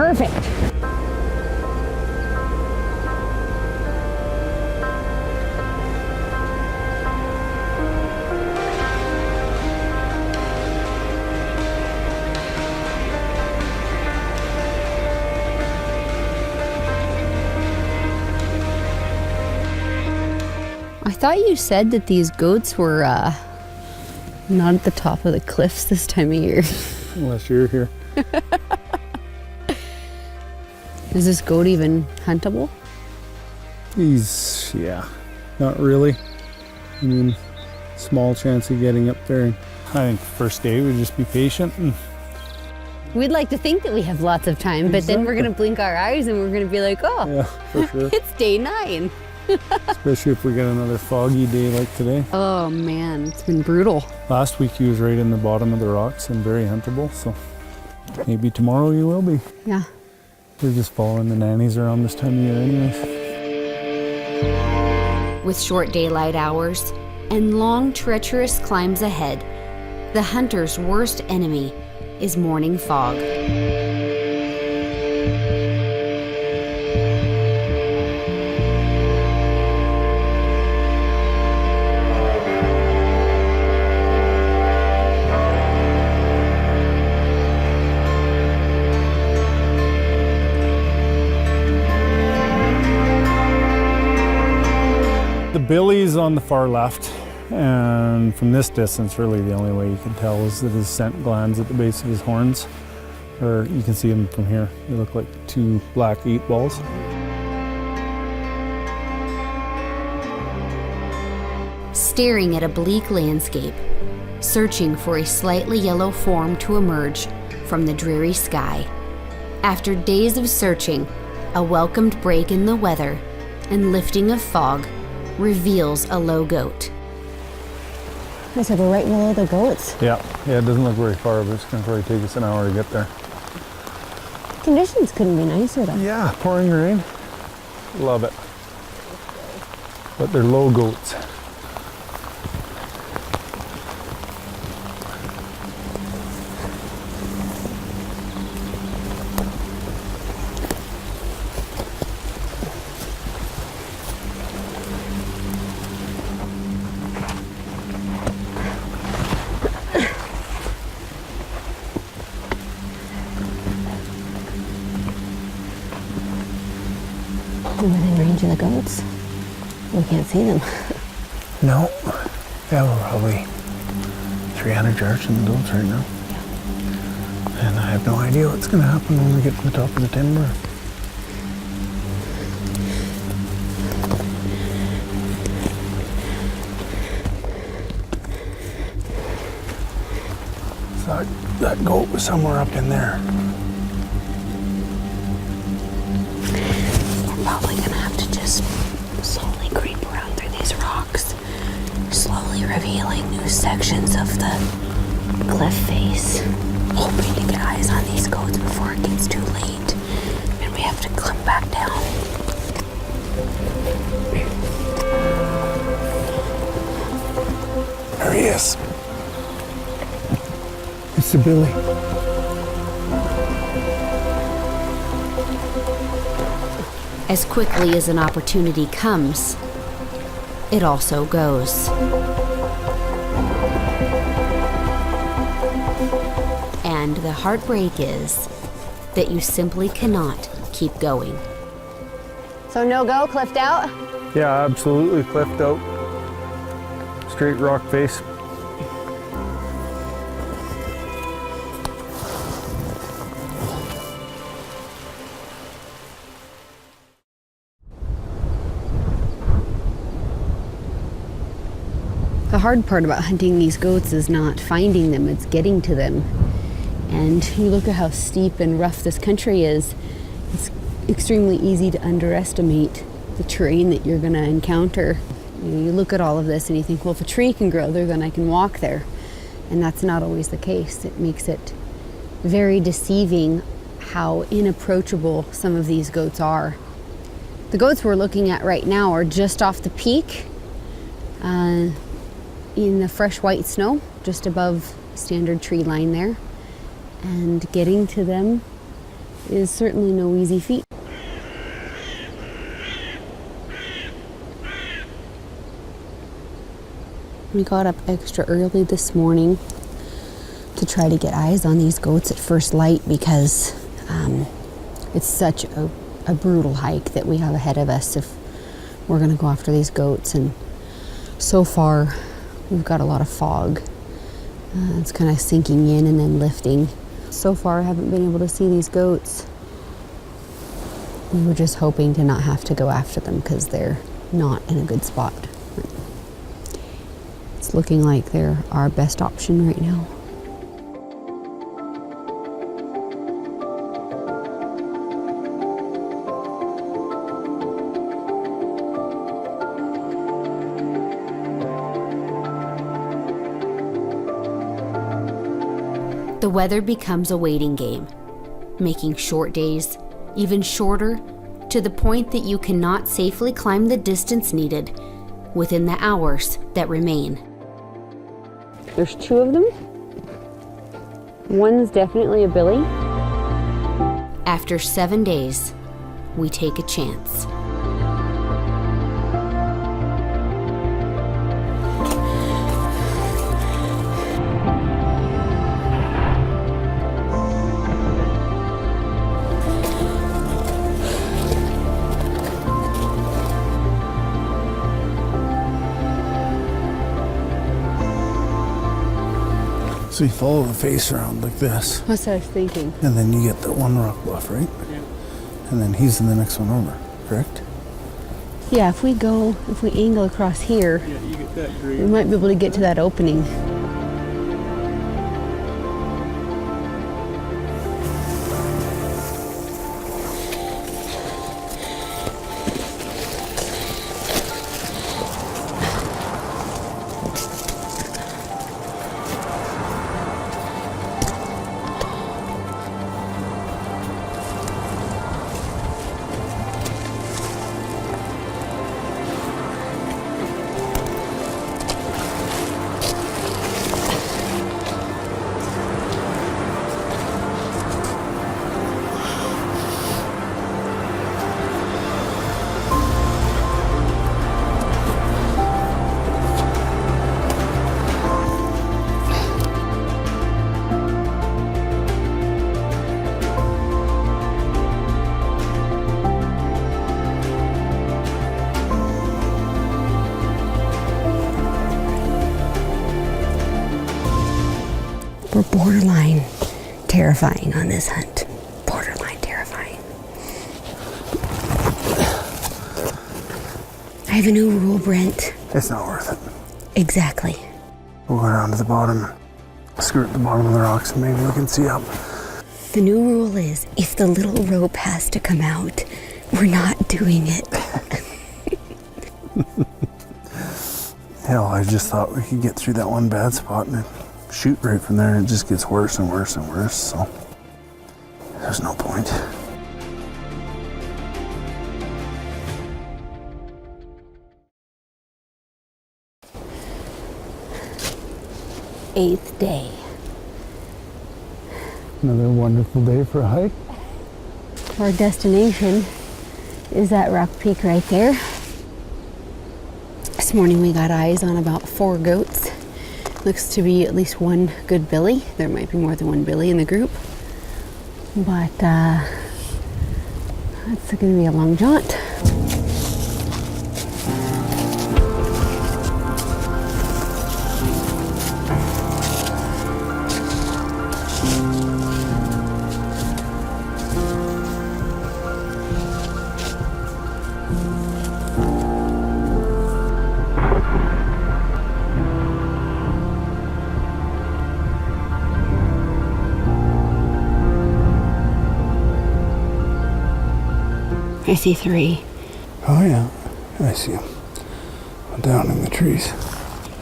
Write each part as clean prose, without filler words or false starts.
Perfect. I thought you said that these goats were not at the top of the cliffs this time of year. Unless you're here. Is this goat even huntable? Yeah, not really. I mean, small chance of getting up there. I think first day would just be patient. We'd like to think that we have lots of time, but then we're going to blink our eyes and we're going to be like, oh, yeah, for sure. It's day 9. Especially if we get another foggy day like today. Oh man, it's been brutal. Last week he was right in the bottom of the rocks and very huntable, so maybe tomorrow you will be. Yeah. We're just following the nannies around this time of year anyways. With short daylight hours and long treacherous climbs ahead, the hunter's worst enemy is morning fog. The belly's on the far left, and from this distance, really the only way you can tell is that his scent glands at the base of his horns, or you can see them from here. They look like 2 black 8 balls. Staring at a bleak landscape, searching for a slightly yellow form to emerge from the dreary sky. After days of searching, a welcomed break in the weather and lifting of fog reveals a low goat. I said we're right below the goats. Yeah, it doesn't look very far, but it's going to probably take us an hour to get there. Conditions couldn't be nicer though. Yeah, pouring rain. Love it. But they're low goats. Within range of the goats. We can't see them. No. Yeah, we're probably 300 yards from the goats right now. Yeah. And I have no idea what's going to happen when we get to the top of the timber. So that goat was somewhere up in there. Probably gonna have to just slowly creep around through these rocks, slowly revealing new sections of the cliff face, hoping to get eyes on these goats before it gets too late and we have to come back down. There he is. It's the Billy. As quickly as an opportunity comes, it also goes. And the heartbreak is that you simply cannot keep going. So no go, cliffed out? Yeah, absolutely cliffed out. Straight rock face. The hard part about hunting these goats is not finding them, it's getting to them. And you look at how steep and rough this country is, it's extremely easy to underestimate the terrain that you're going to encounter. You look at all of this and you think, well, if a tree can grow there, then I can walk there. And that's not always the case. It makes it very deceiving how inapproachable some of these goats are. The goats we're looking at right now are just off the peak in the fresh white snow, just above standard tree line there. And getting to them is certainly no easy feat. We got up extra early this morning to try to get eyes on these goats at first light because it's such a brutal hike that we have ahead of us if we're going to go after these goats. And so far we've got a lot of fog. It's kind of sinking in and then lifting. So far I haven't been able to see these goats. We were just hoping to not have to go after them because they're not in a good spot. It's looking like they're our best option right now. The weather becomes a waiting game, making short days even shorter to the point that you cannot safely climb the distance needed within the hours that remain. There's 2 of them. One's definitely a billy. After 7 days, we take a chance. So you follow the face around like this, That's what I was thinking. and then you get the one rock bluff, right? Yeah. And then he's in the next one over, correct? Yeah, if we angle across here, Yeah, you get that we green. might be able to get to that opening. We're borderline terrifying on this hunt. Borderline terrifying. I have a new rule, Brent. It's not worth it. Exactly. We'll go down to the bottom, skirt the bottom of the rocks, and maybe we can see up. The new rule is if the little rope has to come out, we're not doing it. Hell, I just thought we could get through that one bad spot and then shoot right from there, and it just gets worse and worse and worse, so there's no point. Eighth day. Another wonderful day for a hike. Our destination is that rock peak right there. This morning we got eyes on about 4 goats. Looks to be at least 1 good billy. There might be more than 1 billy in the group. But it's going to be a long jaunt. I see 3. Oh yeah, I see them. Down in the trees.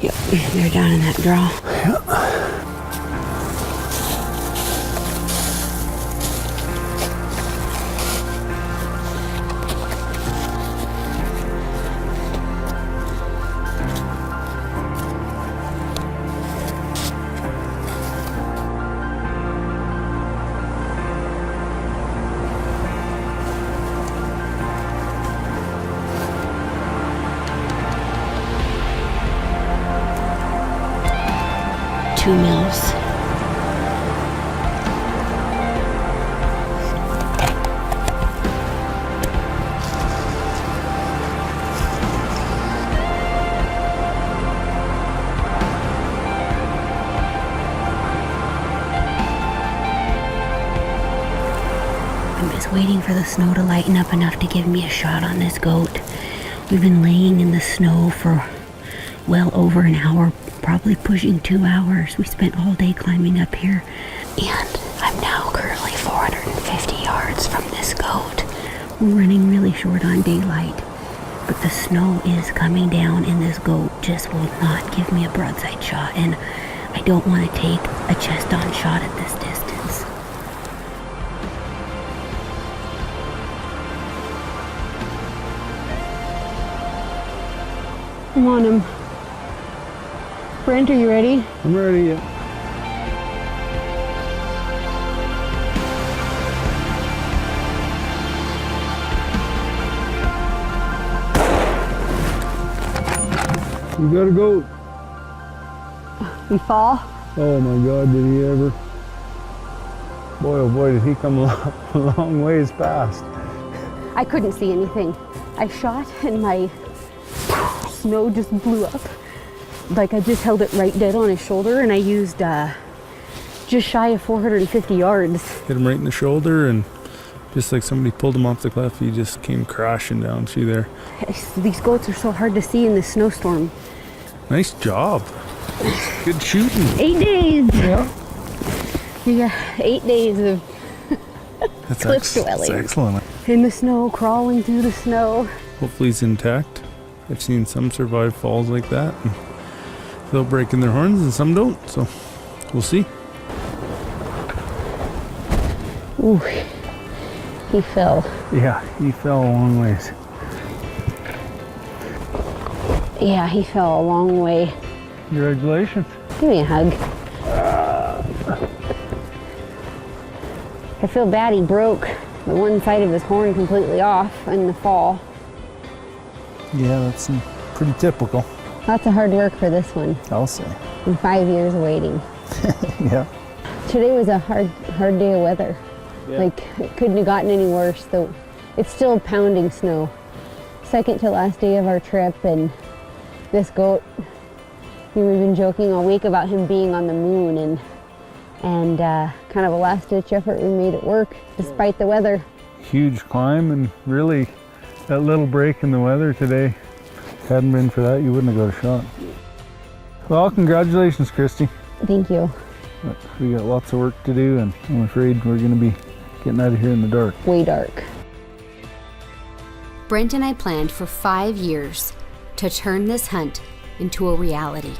Yep, they're down in that draw. Yeah. 2 mils. I'm just waiting for the snow to lighten up enough to give me a shot on this goat. We've been laying in the snow for well over an hour, probably pushing 2 hours. We spent all day climbing up here. And I'm now currently 450 yards from this goat. We're running really short on daylight, but the snow is coming down and this goat just will not give me a broadside shot. And I don't want to take a chest-on shot at this distance. I'm on him. Brent, are you ready? I'm ready, yeah. You got a goat. We fall? Oh my God, did he ever? Boy, oh boy, did he come a long ways past. I couldn't see anything. I shot and my snow just blew up. Like I just held it right dead on his shoulder and I used just shy of 450 yards. Hit him right in the shoulder and just like somebody pulled him off the cliff, he just came crashing down. See there? These goats are so hard to see in this snowstorm. Nice job. Good shooting. 8 days. Yeah. Yeah, 8 days of cliff dwelling. That's excellent. In the snow, crawling through the snow. Hopefully he's intact. I've seen some survive falls like that and without breaking their horns and some don't, so we'll see. Ooh, he fell. Yeah, he fell a long ways. Yeah, he fell a long way. Congratulations. Give me a hug. I feel bad he broke the one side of his horn completely off in the fall. Yeah, that's pretty typical. Lots of hard work for this one. I'll say. And 5 years of waiting. Yeah. Today was a hard day of weather. Yeah. Like, it couldn't have gotten any worse, though. It's still pounding snow. Second to last day of our trip, and this goat, we've been joking all week about him being on the moon, and kind of a last-ditch effort, we made it work despite the weather. Huge climb, and really that little break in the weather today, hadn't been for that, you wouldn't have got a shot. Well, congratulations, Christy. Thank you. But we got lots of work to do, and I'm afraid we're going to be getting out of here in the dark. Way dark. Brent and I planned for 5 years to turn this hunt into a reality.